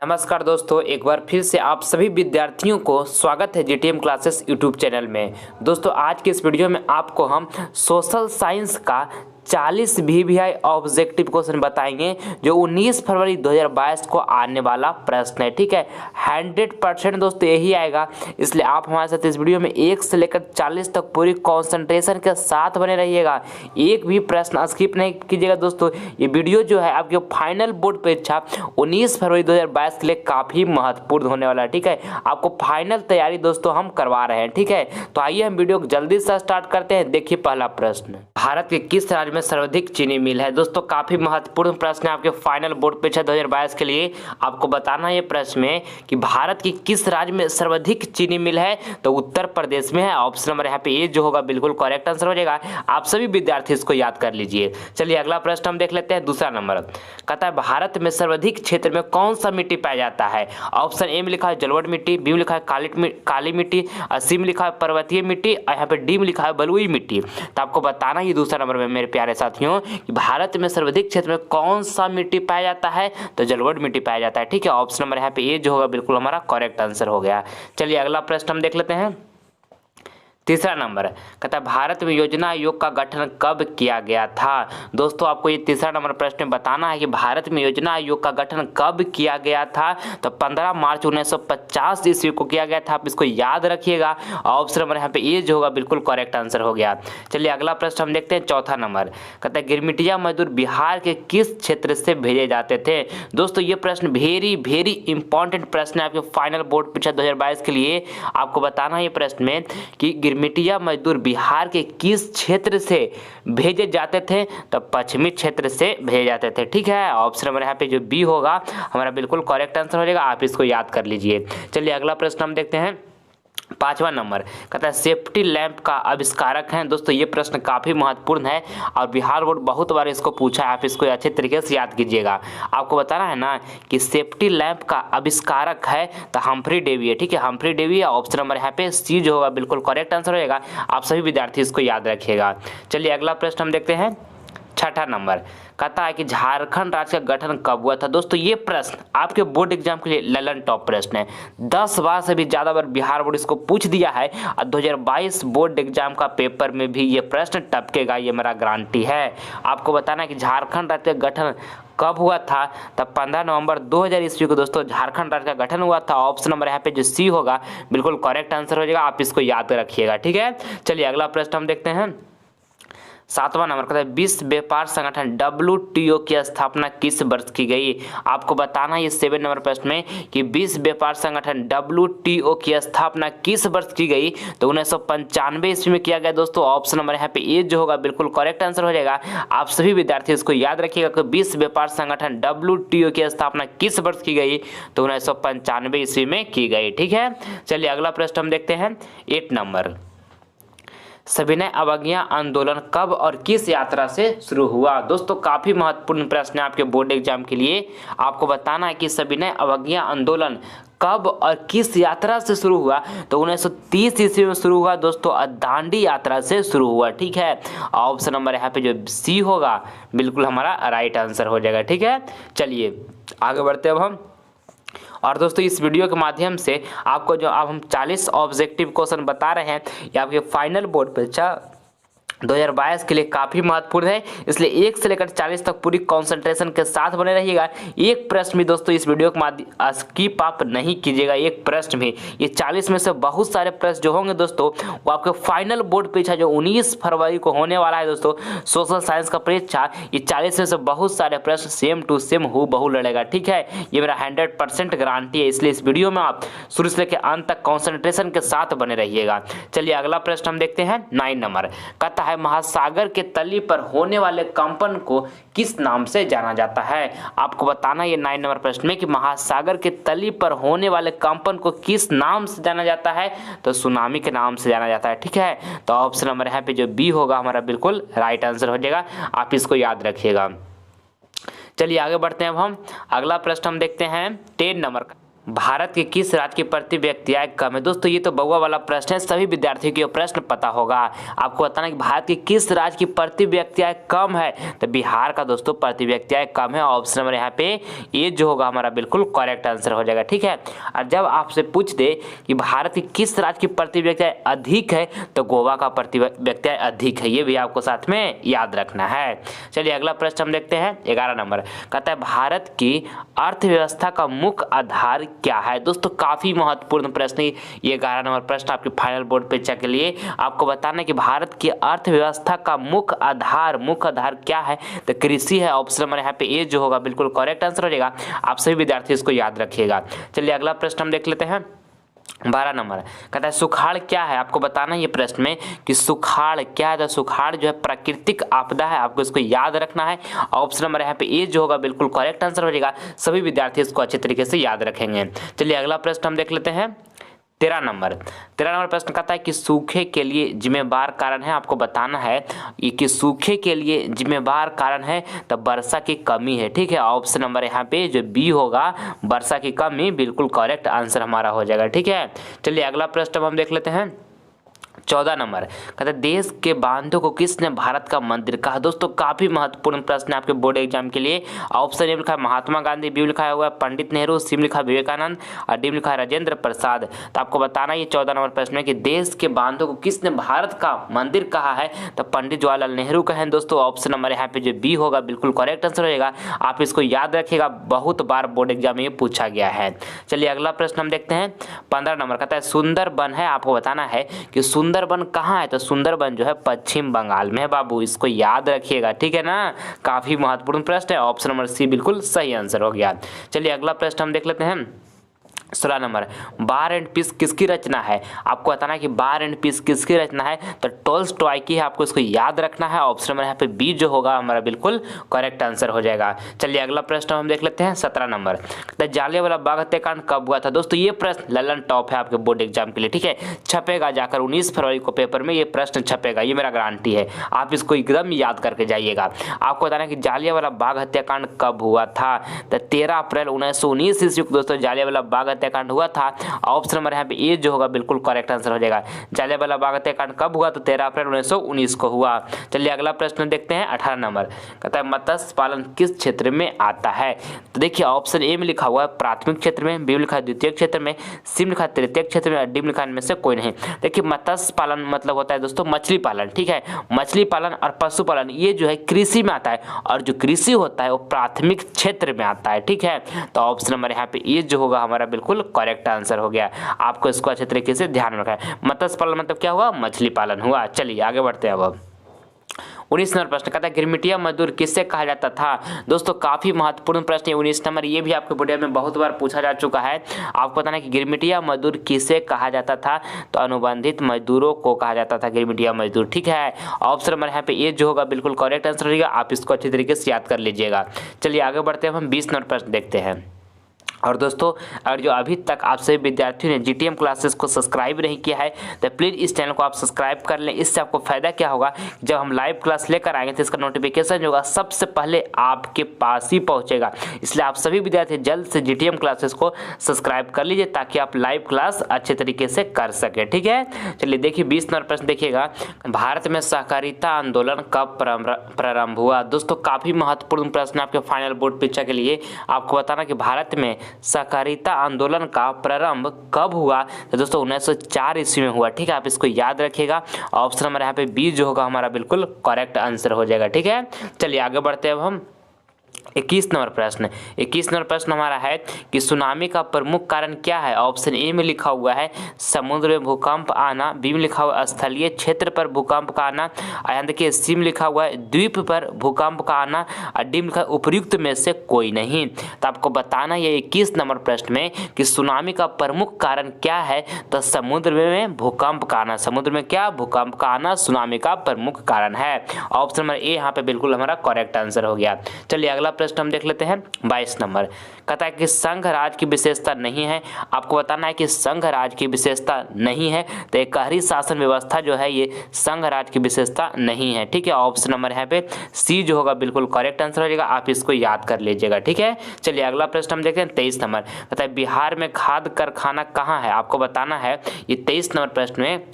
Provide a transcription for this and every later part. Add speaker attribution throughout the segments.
Speaker 1: नमस्कार दोस्तों, एक बार फिर से आप सभी विद्यार्थियों को स्वागत है जीटीएम क्लासेस यूट्यूब चैनल में। दोस्तों आज के इस वीडियो में आपको हम सोशल साइंस का 40 वीवीआई ऑब्जेक्टिव क्वेश्चन बताएंगे जो 19 फरवरी 2022 को आने वाला प्रश्न है। ठीक है, 100% दोस्तों यही आएगा, इसलिए आप हमारे साथ इस वीडियो में 1 से लेकर 40 तक पूरी कंसंट्रेशन के साथ बने रहिएगा। एक भी प्रश्न स्किप नहीं कीजिएगा दोस्तों। ये वीडियो जो है आपके फाइनल बोर्ड परीक्षा 19 फरवरी 2022 के लिए काफ़ी महत्वपूर्ण होने वाला है। ठीक है, आपको फाइनल तैयारी दोस्तों हम करवा रहे हैं। ठीक है, तो आइए हम वीडियो जल्दी से स्टार्ट करते हैं। देखिए पहला प्रश्न, भारत के किस राज्य में सर्वाधिक चीनी मिल है? दोस्तों काफी महत्वपूर्ण प्रश्न है आपके फाइनल बोर्ड परीक्षा 2022 के लिए। आपको बताना है ये प्रश्न में कि भारत के किस राज्य में सर्वाधिक चीनी मिल है, तो उत्तर प्रदेश में है। ऑप्शन नंबर यहाँ पे ए जो होगा बिल्कुल करेक्ट आंसर हो जाएगा। आप सभी विद्यार्थी इसको याद कर लीजिए। चलिए अगला प्रश्न हम देख लेते हैं। दूसरा नंबर कहता है भारत में सर्वाधिक क्षेत्र में कौन सा मिट्टी पाया जाता है? ऑप्शन ए में लिखा है जलोढ़ मिट्टी, बी में लिखा है काली मिट्टी, सी में लिखा है पर्वतीय मिट्टी और यहाँ पे डी में लिखा है बलुई मिट्टी। तो आपको बताना ये दूसरा नंबर में मेरे प्यारे साथियों कि भारत में सर्वाधिक क्षेत्र में कौन सा मिट्टी पाया जाता है, तो जलोढ़ मिट्टी पाया जाता है। ठीक है, ऑप्शन नंबर यहाँ पे ए जो होगा बिल्कुल हमारा करेक्ट आंसर हो गया। चलिए अगला प्रश्न हम देख लेते हैं। तीसरा नंबर कहता है भारत में योजना आयोग का गठन कब किया गया था? दोस्तों आपको ये तीसरा नंबर प्रश्न में बताना है कि भारत में योजना आयोग का गठन कब किया गया था। तो 15 मार्च 1950 ईस्वी को किया गया था। आप इसको याद रखिएगा। ऑप्शन नंबर यहाँ पे ए जो होगा बिल्कुल करेक्ट आंसर हो गया। चलिए अगला प्रश्न हम देखते हैं। चौथा नंबर कहता है गिरमिटिया मजदूर बिहार के किस क्षेत्र से भेजे जाते थे? दोस्तों ये प्रश्न वेरी इंपॉर्टेंट प्रश्न है आपके फाइनल बोर्ड परीक्षा 2022 के लिए। आपको बताना है ये प्रश्न में कि गिरमिटिया मजदूर बिहार के किस क्षेत्र से भेजे जाते थे? तो पश्चिमी क्षेत्र से भेजे जाते थे। ठीक है, ऑप्शन नंबर यहाँ पे जो बी होगा हमारा बिल्कुल करेक्ट आंसर हो जाएगा। आप इसको याद कर लीजिए। चलिए अगला प्रश्न हम देखते हैं। पांचवा नंबर कहता है सेफ्टी लैंप का आविष्कारक है। दोस्तों ये प्रश्न काफी महत्वपूर्ण है और बिहार बोर्ड बहुत बार इसको पूछा है। आप इसको अच्छे तरीके से याद कीजिएगा। आपको बताना है ना कि सेफ्टी लैंप का आविष्कारक है तो हम्फ्री डेवी है। ठीक है, हम्फ्री डेवी है। ऑप्शन नंबर यहाँ पे सी जो होगा बिल्कुल करेक्ट आंसर हो जाएगा। आप सभी विद्यार्थी इसको याद रखिएगा। चलिए अगला प्रश्न हम देखते हैं। छठा नंबर कहता है कि झारखंड राज्य का गठन कब हुआ था? दोस्तों ये प्रश्न आपके बोर्ड एग्जाम के लिए ललन टॉप प्रश्न है। 10 बार से भी ज्यादा बार बिहार बोर्ड इसको पूछ दिया है और 2022 बोर्ड एग्जाम का पेपर में भी ये प्रश्न टपकेगा, ये मेरा गारंटी है। आपको बताना है कि झारखंड राज्य का गठन कब हुआ था? तब 15 नवंबर 2000 ईस्वी को दोस्तों झारखंड राज्य का गठन हुआ था। ऑप्शन नंबर यहाँ पे जो सी होगा बिल्कुल करेक्ट आंसर हो जाएगा। आप इसको याद रखिएगा। ठीक है, चलिए अगला प्रश्न हम देखते हैं। सातवां नंबर कहता है विश्व व्यापार संगठन WTO की स्थापना किस वर्ष की गई? आपको बताना है ये 7 नंबर प्रश्न में कि विश्व व्यापार संगठन WTO की स्थापना किस वर्ष की गई? तो 1995 ईस्वी में किया गया दोस्तों। ऑप्शन नंबर यहाँ पे ए जो होगा बिल्कुल करेक्ट आंसर हो जाएगा। आप सभी विद्यार्थी इसको याद रखिएगा कि विश्व व्यापार संगठन WTO की स्थापना किस वर्ष की गई? तो 1995 ईस्वी में की गई। ठीक है, चलिए अगला प्रश्न हम देखते हैं। 8 नंबर सविनय अवज्ञा आंदोलन कब और किस यात्रा से शुरू हुआ? दोस्तों काफी महत्वपूर्ण प्रश्न है आपके बोर्ड एग्जाम के लिए। आपको बताना है कि सविनय अवज्ञा आंदोलन कब और किस यात्रा से शुरू हुआ? तो 1930 ईस्वी में शुरू हुआ दोस्तों, दांडी यात्रा से शुरू हुआ। ठीक है, ऑप्शन नंबर यहाँ पे जो सी होगा बिल्कुल हमारा राइट आंसर हो जाएगा। ठीक है, चलिए आगे बढ़ते अब हम। और दोस्तों इस वीडियो के माध्यम से आपको जो अब हम 40 ऑब्जेक्टिव क्वेश्चन बता रहे हैं ये आपके फाइनल बोर्ड परीक्षा 2022 के लिए काफ़ी महत्वपूर्ण है, इसलिए 1 से लेकर 40 तक पूरी कंसंट्रेशन के साथ बने रहिएगा। एक प्रश्न भी दोस्तों इस वीडियो के माध्यम स्किप आप नहीं कीजिएगा। एक प्रश्न भी, ये 40 में से बहुत सारे प्रश्न जो होंगे दोस्तों वो आपके फाइनल बोर्ड परीक्षा जो 19 फरवरी को होने वाला है दोस्तों सोशल साइंस का परीक्षा, ये 40 में से बहुत सारे प्रश्न सेम टू सेम हूबहू लड़ेगा। ठीक है, ये मेरा 100% गारंटी है, इसलिए इस वीडियो में आप शुरू से लेकर अंत तक कॉन्सेंट्रेशन के साथ बने रहिएगा। चलिए अगला प्रश्न हम देखते हैं। 9 नंबर कहता है महासागर के तली पर होने वाले कंपन को किस नाम से जाना जाता है? आपको बताना ये 9 नंबर प्रश्न में कि महासागर के तली पर होने वाले कंपन को किस नाम से जाना जाता है? तो सुनामी के नाम से जाना जाता है। ठीक है, तो ऑप्शन नंबर यहाँ पे जो बी होगा हमारा बिल्कुल राइट आंसर हो जाएगा। आप इसको याद रखिएगा। चलिए आगे बढ़ते हैं। अब हम अगला प्रश्न हम देखते हैं 10 नंबर का। भारत के किस राज्य की प्रति व्यक्ति आय कम है। दोस्तों ये तो बउआ वाला प्रश्न है, सभी विद्यार्थियों को प्रश्न पता होगा। आपको बताना कि भारत के किस राज्य की प्रति व्यक्ति आय कम है, तो बिहार का दोस्तों प्रति व्यक्ति आय कम है। ऑप्शन नंबर यहाँ पे ये जो होगा हमारा बिल्कुल करेक्ट आंसर हो जाएगा, ठीक है। और जब आपसे पूछ दे कि भारत के किस राज्य की प्रति व्यक्ति आय अधिक है, तो गोवा का प्रति व्यक्ति आय अधिक है, ये भी आपको साथ में याद रखना है। चलिए अगला प्रश्न हम देखते हैं 11 नंबर। कहता है भारत की अर्थव्यवस्था का मुख्य आधार क्या है। दोस्तों काफी महत्वपूर्ण प्रश्न ये 11 नंबर प्रश्न आपके फाइनल बोर्ड परीक्षा के लिए। आपको बताना है कि भारत की अर्थव्यवस्था का मुख्य आधार क्या है, तो कृषि है। ऑप्शन नंबर यहाँ पे ए जो होगा बिल्कुल करेक्ट आंसर हो जाएगा। आप सभी विद्यार्थी इसको याद रखिएगा। चलिए अगला प्रश्न हम देख लेते हैं 12 नंबर। कहता है सुखाड़ क्या है। आपको बताना है ये प्रश्न में कि सुखाड़ क्या है, तो सुखाड़ जो है प्राकृतिक आपदा है, आपको इसको याद रखना है। ऑप्शन नंबर यहाँ पे ए जो होगा बिल्कुल करेक्ट आंसर हो जाएगा। सभी विद्यार्थी इसको अच्छे तरीके से याद रखेंगे। चलिए अगला प्रश्न हम देख लेते हैं 13 नंबर प्रश्न कहता है कि सूखे के लिए जिम्मेवार कारण है। आपको बताना है कि सूखे के लिए जिम्मेवार कारण है, तो वर्षा की कमी है, ठीक है। ऑप्शन नंबर यहाँ पे जो बी होगा वर्षा की कमी बिल्कुल करेक्ट आंसर हमारा हो जाएगा, ठीक है। चलिए अगला प्रश्न हम देख लेते हैं 14 नंबर। कहते हैं देश के बांधों को किसने भारत का मंदिर कहा। दोस्तों काफी महत्वपूर्ण प्रश्न है आपके बोर्ड एग्जाम के लिए। ऑप्शन ए लिखा है महात्मा गांधी, बी लिखा हुआ है पंडित नेहरू, सी लिखा है विवेकानंद और डी लिखा है राजेंद्र प्रसाद। तो आपको बताना ये 14 नंबर प्रश्न है कि देश के बांधों को किसने भारत का मंदिर कहा है, तो पंडित जवाहरलाल नेहरू कहे दोस्तों। ऑप्शन नंबर यहाँ पे जो बी होगा बिल्कुल करेक्ट आंसर हो जाएगा। आप इसको याद रखिएगा, बहुत बार बोर्ड एग्जाम में ये पूछा गया है। चलिए अगला प्रश्न हम देखते हैं 15 नंबर। कहता है सुंदरबन है। आपको बताना है कि सुंदरबन कहाँ है, तो सुंदरबन जो है पश्चिम बंगाल में है बाबू, इसको याद रखिएगा, ठीक है ना। काफी महत्वपूर्ण प्रश्न है। ऑप्शन नंबर सी बिल्कुल सही आंसर हो गया। चलिए अगला प्रश्न हम देख लेते हैं 16 नंबर। वार एंड पीस किसकी रचना है। आपको बताना है कि वार एंड पीस किसकी रचना है, तो टॉल्स्टॉय की है, आपको इसको याद रखना है। ऑप्शन नंबर यहाँ पे बी जो होगा हमारा बिल्कुल करेक्ट आंसर हो जाएगा। चलिए अगला प्रश्न हम देख लेते हैं 17 नंबर। तो जालियांवाला बाग हत्याकांड कब हुआ था। दोस्तों ये प्रश्न ललन टॉप है आपके बोर्ड एग्जाम के लिए, ठीक है। छपेगा जाकर 19 फरवरी को पेपर में ये प्रश्न छपेगा, ये मेरा गारंटी है। आप इसको एकदम याद करके जाइएगा। आपको बताना है कि जालियांवाला बाग हत्याकांड कब हुआ था, तो 13 अप्रैल 1919 ईस्वी को दोस्तों जालियांवाला बाग हत्याकांड हुआ था। ऑप्शन नंबर यहाँ पे ए जो होगा बिल्कुल करेक्ट आंसर हो जाएगा। जालियांवाला बाग हत्याकांड कब हुआ, तो 13 अप्रैल 1919 को हुआ। चलिए अगला प्रश्न देखते हैं 18 नंबर। कहता है मत्स्य पालन किस क्षेत्र में आता है, तो देखिए ऑप्शन ए में लिखा हुआ है प्राथमिक क्षेत्र में, बी लिखा है द्वितीय क्षेत्र में, सी लिखा है तृतीय क्षेत्र में और डी लिखा है इनमें से कोई नहीं। देखिए मत्स्य पालन मतलब होता है दोस्तों मछली पालन, ठीक है। मछली पालन और पशुपालन ये जो है कृषि में आता है, और जो कृषि होता है वो प्राथमिक क्षेत्र में आता है, ठीक है। तो ऑप्शन नंबर यहाँ पे ए जो होगा हमारा बिल्कुल करेक्ट आंसर हो गया। आपको इसको अच्छे तरीके से ध्यान में रखना है। मत्स्य पालन मतलब क्या हुआ, मछली पालन हुआ। चलिए आगे बढ़ते हैं अब 19 नंबर प्रश्न। कहता है गिरमिटिया मजदूर किससे कहा जाता था। दोस्तों काफी महत्वपूर्ण प्रश्न है 19 नंबर, ये भी आपके वीडियो में बहुत बार पूछा जा चुका है। आपको बताना है कि गिरमिटिया मजदूर किसे कहा जाता था, तो अनुबंधित मजदूरों को कहा जाता था गिरमिटिया मजदूर, ठीक है। ऑप्शन नंबर यहाँ पे ए जो होगा बिल्कुल करेक्ट आंसर रहेगा। आप इसको अच्छी तरीके से याद कर लीजिएगा। चलिए आगे बढ़ते हैं, हम 20 नंबर प्रश्न देखते हैं। और दोस्तों अगर जो अभी तक आप सभी विद्यार्थियों ने जीटीएम क्लासेस को सब्सक्राइब नहीं किया है, तो प्लीज़ इस चैनल को आप सब्सक्राइब कर लें। इससे आपको फ़ायदा क्या होगा, जब हम लाइव क्लास लेकर आएंगे तो इसका नोटिफिकेशन जो होगा सबसे पहले आपके पास ही पहुंचेगा। इसलिए आप सभी विद्यार्थी जल्द से जीटीएम क्लासेस को सब्सक्राइब कर लीजिए, ताकि आप लाइव क्लास अच्छे तरीके से कर सकें, ठीक है। चलिए देखिए 20 नंबर प्रश्न देखिएगा। भारत में सहकारिता आंदोलन कब प्रारंभ हुआ। दोस्तों काफ़ी महत्वपूर्ण प्रश्न आपके फाइनल बोर्ड परीक्षा के लिए। आपको बताना कि भारत में सहकारिता आंदोलन का प्रारंभ कब हुआ, तो दोस्तों 1904 ईस्वी में हुआ, ठीक है। आप इसको याद रखिएगा। ऑप्शन नंबर यहाँ पे बी जो होगा हमारा बिल्कुल करेक्ट आंसर हो जाएगा, ठीक है। चलिए आगे बढ़ते हैं अब हम 21 नंबर प्रश्न। 21 नंबर प्रश्न हमारा है कि सुनामी का प्रमुख कारण क्या है। ऑप्शन ए में लिखा हुआ है समुद्र में भूकंप आना, बी में लिखा हुआ है स्थलीय क्षेत्र पर भूकंप का आना, यहाँ देखिए सी में लिखा हुआ है द्वीप पर भूकंप का आना, और डी में लिखा है उपयुक्त में से कोई नहीं। तो आपको बताना है 21 नंबर प्रश्न में कि सुनामी का प्रमुख कारण क्या है, तो समुद्र में भूकंप का आना। समुद्र में क्या, भूकंप का आना सुनामी का प्रमुख कारण है। ऑप्शन नंबर ए यहाँ पे बिल्कुल हमारा करेक्ट आंसर हो गया। चलिए अगला प्रश्न हम देख लेते हैं 22 नंबर। कहता है कि संघ राज्य की विशेषता नहीं है। आपको बताना है कि संघ राज्य की विशेषता नहीं है, तो एक कहरी शासन व्यवस्था जो है ये संघ राज्य की विशेषता नहीं है। ठीक है, ऑप्शन नंबर यहाँ पे सी जो होगा बिल्कुल करेक्ट आंसर हो जाएगा। आप इसको याद कर लीजिएगा। ठीक है, चलिए अगला प्रश्न हम देखते हैं 23 नंबर। कहता है बिहार में खाद्य कारखाना कहाँ है। आपको बताना है ये 23 नंबर प्रश्न में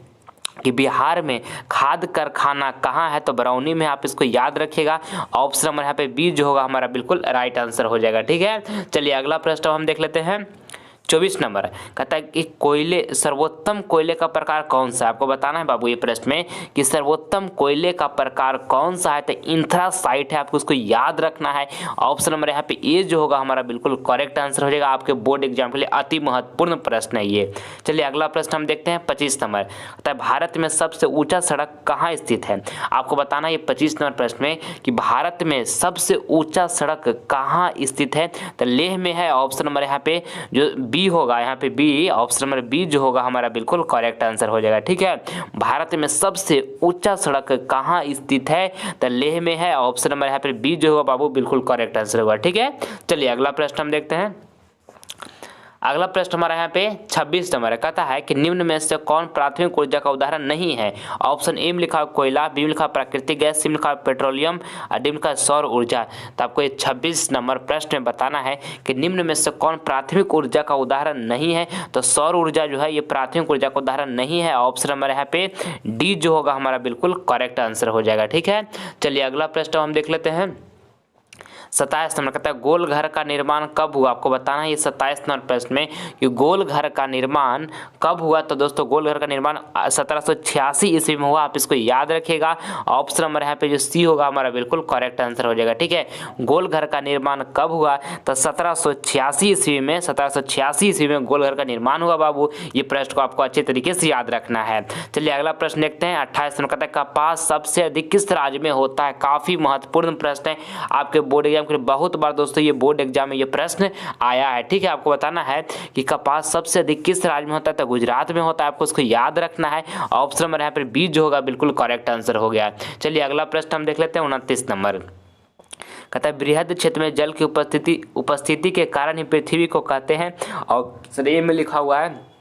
Speaker 1: कि बिहार में खाद्य कारखाना कहाँ है, तो बरौनी में। आप इसको याद रखिएगा। ऑप्शन नंबर यहाँ पे बी जो होगा हमारा बिल्कुल राइट आंसर हो जाएगा। ठीक है, चलिए अगला प्रश्न हम देख लेते हैं 24 नंबर। कहता है कि सर्वोत्तम कोयले का प्रकार कौन सा है। आपको बताना है बाबू ये प्रश्न में कि सर्वोत्तम कोयले का प्रकार कौन सा है, तो इंथ्रासाइट है। आपको उसको याद रखना है। ऑप्शन नंबर यहाँ पे ए जो होगा हमारा बिल्कुल करेक्ट आंसर हो जाएगा। आपके बोर्ड एग्जाम के लिए अति महत्वपूर्ण प्रश्न है ये। चलिए अगला प्रश्न हम देखते हैं 25 नंबर। कहता है भारत में सबसे ऊंचा सड़क कहाँ स्थित है। आपको बताना है ये 25 नंबर प्रश्न में कि भारत में सबसे ऊंचा सड़क कहाँ स्थित है, तो लेह में है। ऑप्शन नंबर यहाँ पे जो बी होगा, यहाँ पे बी, ऑप्शन नंबर बी जो होगा हमारा बिल्कुल करेक्ट आंसर हो जाएगा। ठीक है, भारत में सबसे ऊंचा सड़क कहाँ स्थित है, तो लेह में है। ऑप्शन नंबर यहाँ पे बी जो होगा बाबू बिल्कुल करेक्ट आंसर होगा। ठीक है, चलिए अगला प्रश्न हम देखते हैं। अगला प्रश्न हमारा यहाँ पे 26 नंबर है। कहता है कि निम्न में से कौन प्राथमिक ऊर्जा का उदाहरण नहीं है। ऑप्शन ए में लिखा कोयला, बी में लिखा प्राकृतिक गैस, सी में लिखा पेट्रोलियम और डी में लिखा सौर ऊर्जा। तो आपको ये 26 नंबर प्रश्न में बताना है कि निम्न में से कौन प्राथमिक ऊर्जा का उदाहरण नहीं है, तो सौर ऊर्जा जो है ये प्राथमिक ऊर्जा का उदाहरण नहीं है। ऑप्शन नंबर यहाँ पे डी जो होगा हमारा बिल्कुल करेक्ट आंसर हो जाएगा। ठीक है, चलिए अगला प्रश्न हम देख लेते हैं 27 नंबर। कहता है गोल घर का निर्माण कब हुआ। आपको बताना है ये 27 नंबर प्रश्न में कि गोल घर का निर्माण कब हुआ, तो दोस्तों गोल घर का निर्माण 1786 ईस्वी में हुआ। आप इसको याद रखिएगा। ऑप्शन नंबर यहाँ पे जो सी होगा हमारा बिल्कुल करेक्ट आंसर हो जाएगा। ठीक है, गोल घर का निर्माण कब हुआ, तो 1786 ईस्वी में, 1786 ईस्वी में गोल घर का निर्माण हुआ बाबू। ये प्रश्न को आपको अच्छे तरीके से याद रखना है। चलिए अगला प्रश्न देखते हैं 28 नंबर। कहता है कपास सबसे अधिक किस राज्य में होता है। काफी महत्वपूर्ण प्रश्न है आपके बोर्ड एग्जाम के लिए। बहुत बार दोस्तों ये बोर्ड एग्जाम में ये प्रश्न आया है। ठीक है, आपको बताना है कि कपास सबसे अधिक किस राज्य में होता है, तो गुजरात में होता है। आपको इसको याद रखना है। ऑप्शन नंबर यहाँ पर बी जो होगा बिल्कुल करेक्ट आंसर हो गया। चलिए अगला प्रश्न हम देख लेते हैं 29 नंबर। कहता है बृहद क्षेत्र में जल की उपस्थिति के कारण ही पृथ्वी को कहते हैं। और ए में लिखा हुआ है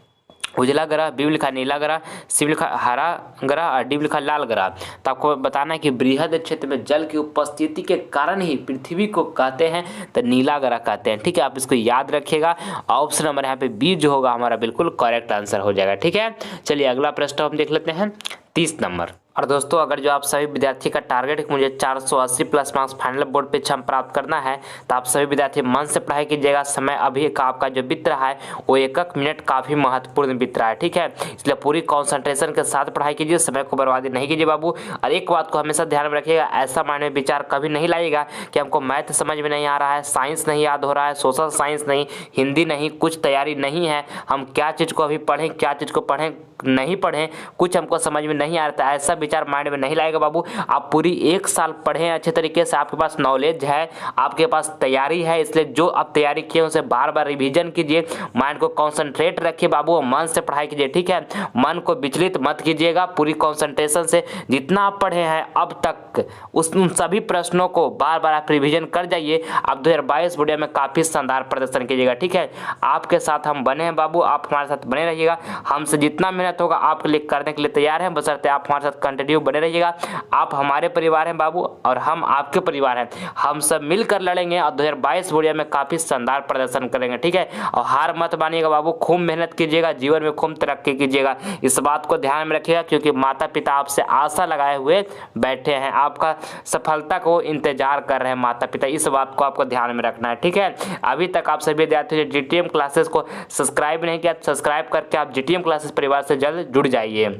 Speaker 1: उजला ग्रह, बी लिखा नीला ग्रह, सी लिखा हरा ग्रह और डी लिखा लाल ग्रह। तो आपको बताना है कि बृहद क्षेत्र में जल की उपस्थिति के कारण ही पृथ्वी को कहते हैं, तो नीला ग्रह कहते हैं। ठीक है, आप इसको याद रखिएगा। ऑप्शन नंबर यहाँ पे बी जो होगा हमारा बिल्कुल करेक्ट आंसर हो जाएगा। ठीक है, चलिए अगला प्रश्न हम देख लेते हैं 30 नंबर। और दोस्तों अगर जो आप सभी विद्यार्थी का टारगेट है कि मुझे 480 प्लस मार्क्स फाइनल बोर्ड पे प्राप्त करना है, तो आप सभी विद्यार्थी मन से पढ़ाई कीजिएगा। समय अभी का आपका जो बीत रहा है वो एक मिनट काफ़ी महत्वपूर्ण बीत रहा है। ठीक है, इसलिए पूरी कॉन्सेंट्रेशन के साथ पढ़ाई कीजिए, समय को बर्बादी नहीं कीजिए बाबू। और एक बात को हमेशा ध्यान में रखिएगा, ऐसा माइंड में विचार कभी नहीं लाइएगा कि हमको मैथ समझ में नहीं आ रहा है, साइंस नहीं याद हो रहा है, सोशल साइंस नहीं, हिंदी नहीं, कुछ तैयारी नहीं है, हम क्या चीज़ को अभी पढ़ें, क्या चीज़ को पढ़ें नहीं पढ़ें, कुछ हमको समझ में नहीं आ रहा है, ऐसा विचार माइंड में नहीं लाएगा बाबू। आप पूरी एक साल पढ़ें अच्छे तरीके से, आपके पास नॉलेज है, आपके पास तैयारी है, इसलिए जो आप तैयारी किए उसे बार बार रिवीजन कीजिए, माइंड को कॉन्सेंट्रेट रखिए बाबू, मन से पढ़ाई कीजिए। ठीक है, मन को विचलित मत कीजिएगा, पूरी कॉन्सेंट्रेशन से जितना आप पढ़े हैं अब तक उन सभी प्रश्नों को बार बार आप रिवीजन कर जाइए। आप 2022 बोर्ड में काफ़ी शानदार प्रदर्शन कीजिएगा। ठीक है, आपके साथ हम बने हैं बाबू, आप हमारे साथ बने रहिएगा। हमसे जितना मेहनत होगा आपके लिए करने के लिए तैयार हैं, बशर्ते आप हमारे साथ कंटिन्यू बने रहिएगा। आप हमारे परिवार हैं बाबू और हम आपके परिवार हैं, हम सब मिलकर लड़ेंगे और 2022 बोर्ड में काफ़ी शानदार प्रदर्शन करेंगे। ठीक है, और हार मत मानिएगा बाबू, खूब मेहनत कीजिएगा, जीवन में खूब तरक्की कीजिएगा। इस बात को ध्यान में रखिएगा क्योंकि माता पिता आपसे आशा लगाए हुए बैठे हैं, आपका सफलता को इंतजार कर रहे हैं माता पिता, इस बात को आपको ध्यान में रखना है। ठीक है, अभी तक आप सभी विद्यार्थियों ने जीटीएम क्लासेस को सब्सक्राइब नहीं किया, सब्सक्राइब करके आप जीटीएम क्लासेस परिवार से जल्द जुड़ जाइए।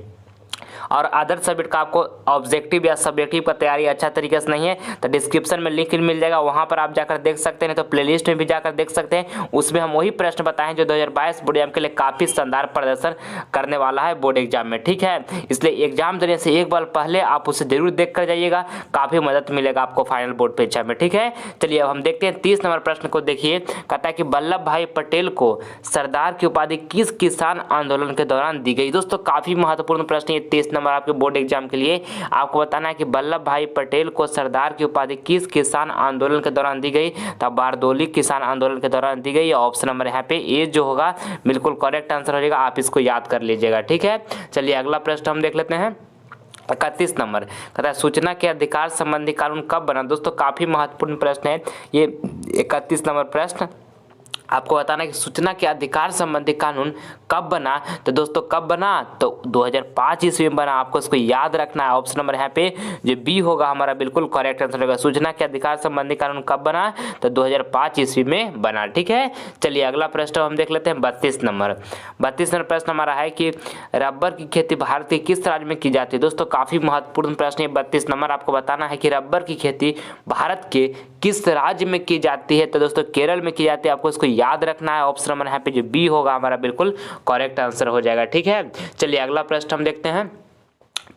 Speaker 1: और अदर सब्जेक्ट का आपको ऑब्जेक्टिव या सब्जेक्टिव का तैयारी अच्छा तरीके से नहीं है तो डिस्क्रिप्शन में लिंक मिल जाएगा, वहां पर आप जाकर देख सकते हैं, तो प्लेलिस्ट में भी जाकर देख सकते हैं। उसमें हम वही प्रश्न बताएं जो 2022 बोर्ड एग्जाम के लिए काफ़ी शानदार प्रदर्शन करने वाला है बोर्ड एग्जाम में। ठीक है, इसलिए एग्जाम देने से एक बार पहले आप उसे जरूर देख कर जाइएगा, काफ़ी मदद मिलेगा आपको फाइनल बोर्ड परीक्षा में। ठीक है, चलिए अब हम देखते हैं 30 नंबर प्रश्न को। देखिए, कहता है कि वल्लभ भाई पटेल को सरदार की उपाधि किस किसान आंदोलन के दौरान दी गई। दोस्तों काफ़ी महत्वपूर्ण प्रश्न ये 30 नंबर आपके बोर्ड एग्जाम के लिए आपको बताना है कि वल्लभ भाई पटेल को सरदार की उपाधि किस किसान आंदोलन के दौरान दी गई, तो बारदोली किसान आंदोलन के दौरान दी गई। ऑप्शन नंबर यहाँ पे ए जो होगा बिल्कुल करेक्ट आंसर हो जाएगा, आप इसको याद कर लीजिएगा। ठीक है, चलिए अगला प्रश्न हम देख लेते हैं। 31 नंबर कहता है सूचना के अधिकार संबंधी कानून कब बना। दोस्तों काफी महत्वपूर्ण प्रश्न है ये 31 नंबर प्रश्न। आपको बताना है कि सूचना के अधिकार संबंधी कानून कब बना, तो दोस्तों कब बना, तो 2005 ईस्वी में बना। आपको इसको याद रखना है। ऑप्शन नंबर यहाँ पे जो बी होगा हमारा बिल्कुल करेक्ट आंसर होगा। सूचना के अधिकार संबंधी कानून कब बना, तो 2005 ईस्वी में बना। ठीक है, चलिए अगला प्रश्न हम देख लेते हैं 32 नंबर। 32 नंबर प्रश्न हमारा है कि रबर की खेती भारत के किस राज्य में की जाती है। दोस्तों काफी महत्वपूर्ण प्रश्न है 32 नंबर। आपको बताना है कि रबर की खेती भारत के किस राज्य में की जाती है, तो दोस्तों केरल में की जाती है। आपको इसको याद रखना है। ऑप्शन नंबर यहाँ पे जो बी होगा हमारा बिल्कुल करेक्ट आंसर हो जाएगा। ठीक है, चलिए अगला प्रश्न हम देखते हैं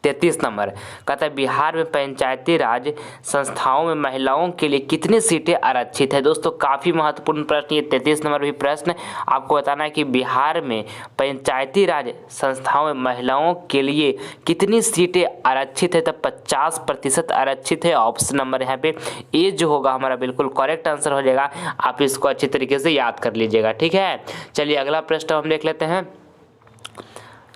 Speaker 1: 33 नंबर कहता है बिहार में पंचायती राज संस्थाओं में महिलाओं के लिए कितनी सीटें आरक्षित है। दोस्तों काफी महत्वपूर्ण प्रश्न ये 33 नंबर भी प्रश्न। आपको बताना है कि बिहार में पंचायती राज संस्थाओं में महिलाओं के लिए कितनी सीटें आरक्षित है, तो 50% आरक्षित है। ऑप्शन नंबर यहाँ पे ए जो होगा हमारा बिल्कुल करेक्ट आंसर हो जाएगा, आप इसको अच्छी तरीके से याद कर लीजिएगा। ठीक है, चलिए अगला प्रश्न हम देख लेते हैं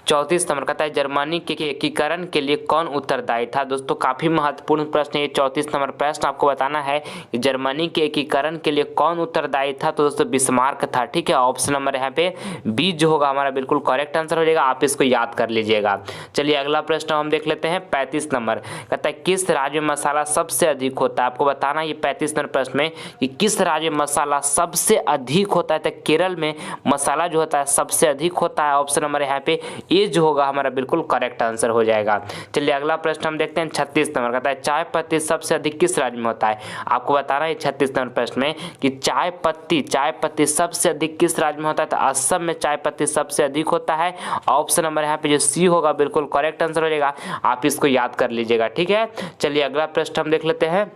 Speaker 1: 34 नंबर कहता है जर्मनी के एकीकरण के लिए कौन उत्तरदायी था। दोस्तों काफी महत्वपूर्ण प्रश्न है 34 नंबर प्रश्न। आपको बताना है कि जर्मनी के एकीकरण के लिए कौन उत्तरदायी था, तो दोस्तों बिस्मार्क था। ठीक है, ऑप्शन नंबर यहाँ पे बी जो होगा हमारा बिल्कुल करेक्ट आंसर हो जाएगा, आप इसको याद कर लीजिएगा। चलिए अगला प्रश्न हम देख लेते हैं 35 नंबर कहता है किस राज्य में मसाला सबसे अधिक होता है। आपको बताना है ये 35 नंबर प्रश्न में कि किस राज्य में मसाला सबसे अधिक होता है, तो केरल में मसाला जो होता है सबसे अधिक होता है। ऑप्शन नंबर यहाँ पे ये जो होगा हमारा बिल्कुल करेक्ट आंसर हो जाएगा। चलिए अगला प्रश्न हम देखते हैं 36 नंबर कहता है चाय पत्ती सबसे अधिक किस राज्य में होता है। आपको बताना है 36 नंबर प्रश्न में कि चाय पत्ती सबसे अधिक किस राज्य में होता है, तो असम में चाय पत्ती सबसे अधिक होता है। ऑप्शन नंबर यहाँ पे जो सी होगा बिल्कुल करेक्ट आंसर हो जाएगा, आप इसको याद कर लीजिएगा। ठीक है, चलिए अगला प्रश्न हम देख लेते हैं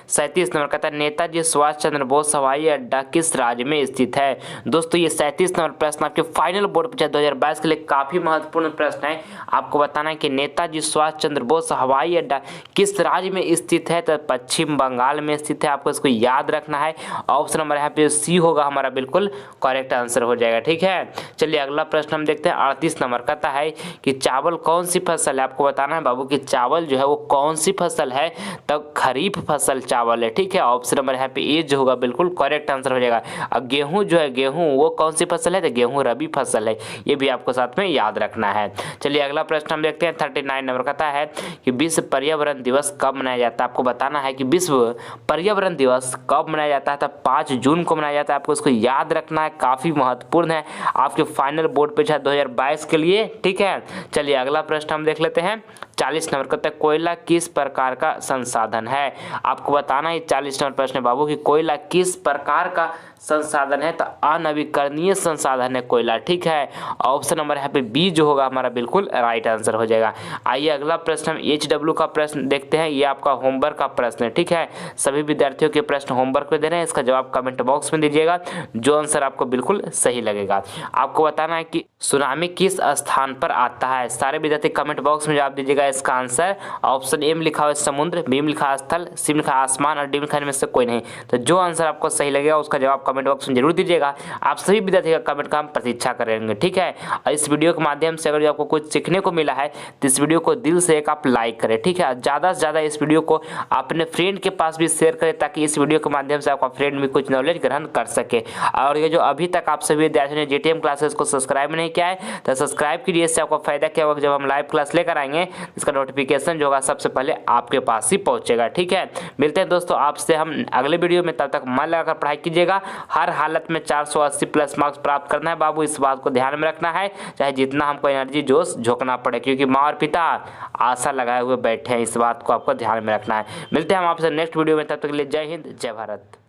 Speaker 1: 37 नंबर कहता है नेताजी सुभाष चंद्र बोस हवाई अड्डा किस राज्य में स्थित है। दोस्तों ये 37 नंबर प्रश्न आपके फाइनल बोर्ड परीक्षा 2022 के लिए काफी महत्वपूर्ण प्रश्न है। आपको बताना है कि नेताजी सुभाष चंद्र बोस हवाई अड्डा किस राज्य में स्थित है, तो पश्चिम बंगाल में स्थित है। आपको इसको याद रखना है। ऑप्शन नंबर यहाँ पे सी होगा हमारा बिल्कुल करेक्ट आंसर हो जाएगा। ठीक है, चलिए अगला प्रश्न हम देखते हैं 38 नंबर कहता है कि चावल कौन सी फसल है। आपको बताना है बाबू कि चावल जो है वो कौन सी फसल है, तो खरीफ फसल चावल है। ठीक है, ऑप्शन नंबर यहाँ पे ए जो होगा बिल्कुल करेक्ट आंसर हो जाएगा। अब गेहूं जो है गेहूं वो कौन सी फसल है, तो गेहूं रबी फसल है। ये भी आपको साथ में याद रखना है। चलिए अगला प्रश्न हम देखते हैं 39 नंबर कहता है कि विश्व पर्यावरण दिवस कब मनाया जाता है। आपको बताना है कि विश्व पर्यावरण दिवस कब मनाया जाता है, तो 5 जून को मनाया जाता है। आपको इसको याद रखना है, काफी महत्वपूर्ण है आपके फाइनल बोर्ड परीक्षा 2022 के लिए। ठीक है, चलिए अगला प्रश्न हम देख लेते हैं 40 नंबर कहता है कोयला किस प्रकार का संसाधन है। आपको बताना है 40 नंबर प्रश्न है बाबू कि कोयला किस प्रकार का संसाधन है, तो अनवीकरणीय संसाधन है कोयला। ठीक है, ऑप्शन नंबर यहाँ पे बी जो होगा हमारा बिल्कुल राइट आंसर हो जाएगा। आइए अगला प्रश्न हम HW का प्रश्न देखते हैं। ये आपका होमवर्क का प्रश्न है। ठीक है, सभी विद्यार्थियों के प्रश्न होमवर्क में दे रहे हैं, इसका जवाब कमेंट बॉक्स में दीजिएगा जो आंसर आपको बिल्कुल सही लगेगा। आपको बताना है कि सुनामी किस स्थान पर आता है। सारे विद्यार्थी कमेंट बॉक्स में जवाब दीजिएगा। इसका आंसर ऑप्शन ए में लिखा हुआ समुद्र, बी में लिखा स्थल, सी में लिखा आसमान और डी में लिखा इनमें से कोई नहीं। तो जो आंसर आपको सही लगेगा उसका जवाब कमेंट बॉक्स में जरूर दीजिएगा। आप सभी विद्यार्थी का कमेंट का हम प्रतीक्षा करेंगे। ठीक है, और इस वीडियो के माध्यम से अगर आपको कुछ सीखने को मिला है तो इस वीडियो को दिल से एक आप लाइक करें। ठीक है, ज़्यादा से ज़्यादा इस वीडियो को अपने फ्रेंड के पास भी शेयर करें ताकि इस वीडियो के माध्यम से आपका फ्रेंड भी कुछ नॉलेज ग्रहण कर सके। और ये जो अभी तक आप सभी विद्यार्थियों ने JTM क्लासेस को सब्सक्राइब नहीं किया है तो सब्सक्राइब कीजिए। इससे आपको फायदा क्या होगा, जब हम लाइव क्लास लेकर आएंगे इसका नोटिफिकेशन जो होगा सबसे पहले आपके पास ही पहुंचेगा। ठीक है, मिलते हैं दोस्तों आपसे हम अगले वीडियो में। तब तक मन लगाकर पढ़ाई कीजिएगा। हर हालत में 480 प्लस मार्क्स प्राप्त करना है बाबू, इस बात को ध्यान में रखना है, चाहे जितना हमको एनर्जी जोश झोंकना पड़े, क्योंकि माँ और पिता आशा लगाए हुए बैठे हैं। इस बात को आपको ध्यान में रखना है। मिलते हैं हम आपसे नेक्स्ट वीडियो में, तब तक के लिए जय हिंद जय भारत।